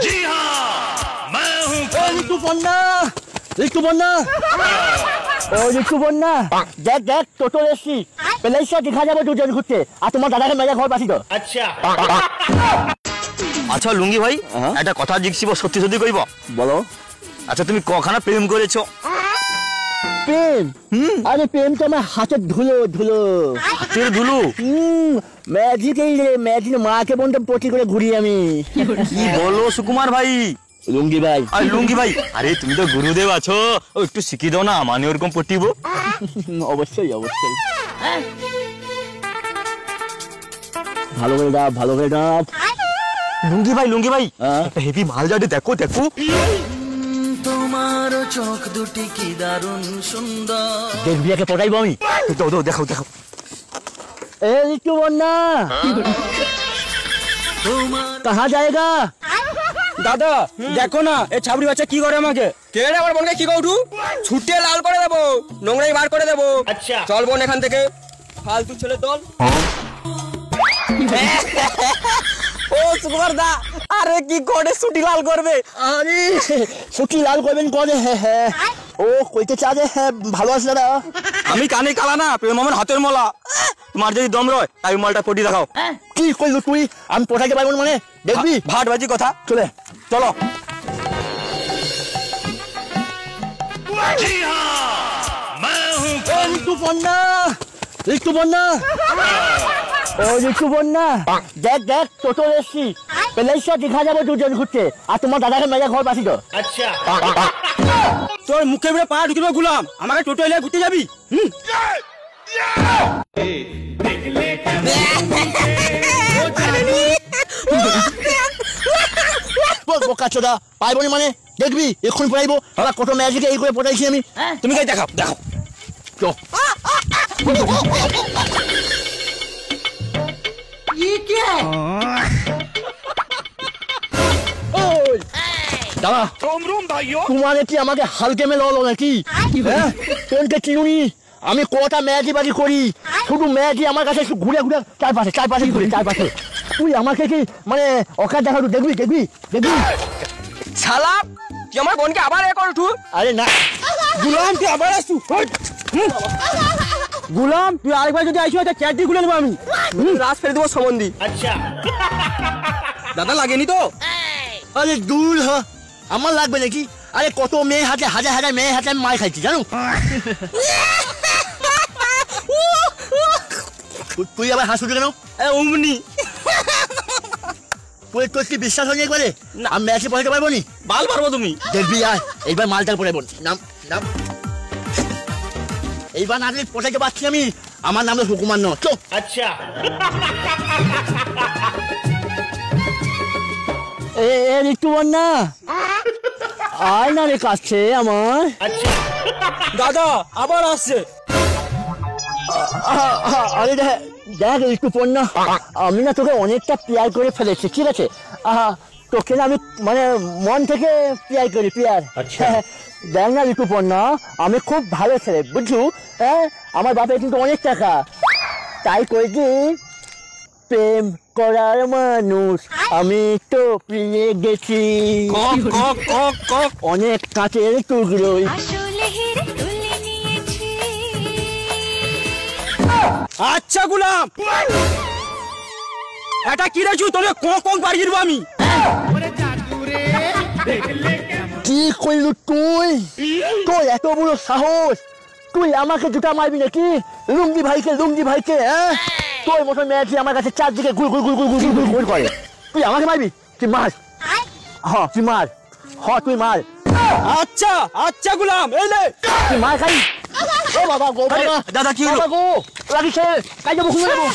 जी हाँ मैं हूँ ঋতু বন্যা ও ঋতু বন্যা দেখ দেখ টোটো এসছি পেলাইসা দেখা যাবে দুজন ঘুরতে আর তোমার দাদাকে মেজা ঘর পাঠিয়ে দাও। अच्छा আচ্ছা লুঙ্গি ভাই একটা কথা জিজ্ঞেস সত্যি সত্যি কইব বলো। আচ্ছা তুমি কখানা প্রেম করেছো? প্রেম? আরে প্রেম তো আমার হাতের ধুলো ধুলো। হাতের ধুলো? ম্যাজিকেই রে ম্যাজিক মাকে বন্ধু পটি করে ঘুরি আমি। কি বলো সুকুমার ভাই? লুঙ্গি ভাই আর লুঙ্গি ভাই আরে তুমি তো গুরুদেব আছো একটু শিখিয়ে দাও না মানে ওরকম পটিব। অবশ্যই অবশ্যই ভালো করে দাও ভালো করে দাও। লুঙ্গি ভাই একটা হেভি মাল যাবে দেখো দেখো। তোমার চোখ দুটি কি দারুণ সুন্দর। দেখবিয়াকে পটাইবো আমি। দাও দাও দেখাও দেখাও। এই ঋতু বন্যা কাহা যায়গা? দাদা দেখো না এই ছাবড়ি বাচ্চা কি করে আমাকে। কে রে আমার বোনকে কি কৌটু ছুটে লাল করে দেবো নোংরাই বার করে দেবো। अच्छा চল বোন এখান থেকে ফালতু ছেলে দল। ও সুকুমার দা আরে কি করে ছুটি লাল করবে? আরে ছুটি লাল করবেন করে হ্যাঁ ও কইতে চা যে হ্যাঁ ভালো আছে দাদা। আমি কানে কালা না প্রেম আমার হাতের মলা। তোমার যদি দম রয় তাই মালটা পটি দেখাও। কি কইলু তুই? আমি পটাইতে পারবো না মানে দেখবি ভাটবাজি কথা। চলে চলো। जी हाँ मैं हूँ ঋতু বন্যা ও ঋতু বন্যা দেখ দেখ টোটো এসছি পেলাইসা দেখা যাবে দুজন ঘুরতে আর তোমার দাদাকে মেজা ঘর পাঠিয়ে দাও। अच्छा তোর মুখে বেড়ে পা ঢুকিবে গুলাম আমাকে টোটো এলে ঘুরতে যাবি। বোকাচোদা পাইবো না মানে দেখবি এক্ষুনি পড়াইবো আবার কত ম্যাজিকে এই করে পড়াইছি আমি। তুমি কাই দেখাও দেখাও। চো দাদা তোমার কি আমাকে হালকে মেলে হলো নাকি? ট্রেনকে চিনুনি আমি কটা ম্যাজি বাজি করি শুধু ম্যাজি আমার কাছে ঘুরে ঘুরে চারপাশে ঘুরে চারপাশে। তুই আমাকে কি মানে অকার দেখা দেখবি দেখবি দেখবি শালা তুই আমার বোনকে আবার এ করছু। আরে না গুলাম তুই আবার আসছু। গুলাম তুই আরেকবার যদি আইসু একটা ক্যাট দিয়ে গুলে নেবো আমি রাস ফেলে দেবো সম্বন্ধী। अच्छा দাদা লাগেনি তো? আরে দূর হ আমার লাগবে নাকি? আরে কত মেয়ে হাতে হাজার হাজার মেয়ে হাতে আমি মার খাইছি জানো। তুই আবার হাসুলি কেন? অমনি তুই তোর কি বিশ্বাস হয়নি একবারে? আমি ম্যাচে পড়াতে পারবো নি? বাল পারবো তুমি দেখবি আয় এইবার মালটাল পড়াবো। নাম নাম এইবার না পটাইতে পারছি আমি। আমার নাম তো সুকুমার ন। চো अच्छा এ ঋতু বন্যা আয় না রে কাছে আমার। अच्छा দাদা আবার আসছে। আরে দেখ ঋতু বন্যা আমি না তোকে অনেকটা পেয়ার করে ফেলেছি ঠিক আছে। তোকে না আমি মানে মন থেকে পেয়ার করি পেয়ার। আচ্ছা। দেখ না ঋতু বন্যা আমি খুব ভালো ছেলে বুঝছু। হ্যাঁ আমার বাপের কিন্তু অনেক টাকা তাই কই কি প্রেম করার মানুষ আমি তো পেয়ে গেছি অনেক কাঁচের টুকরোই। আচ্ছা গুলাম এটা কি রেছু তোরে কোন বাড়ি দিব আমি। কি করলু তুই? তোর এত বড় সাহস তুই আমাকে জুতা মারবি নাকি? লুঙ্গি ভাইকে হ্যাঁ তোর মতো মেয়েটি আমার কাছে চারদিকে গুল গুল গুল গুল গুল গুল গুল করে তুই আমাকে মারবি? তুই মার তুই মার তুই মার। আচ্ছা আচ্ছা গুলাম এই লে তুই মার খাই। ও বাবা গো বাবা দাদা কি হলো? বাবা গো লাগিছে কাই যাবো ঘুরে যাবো।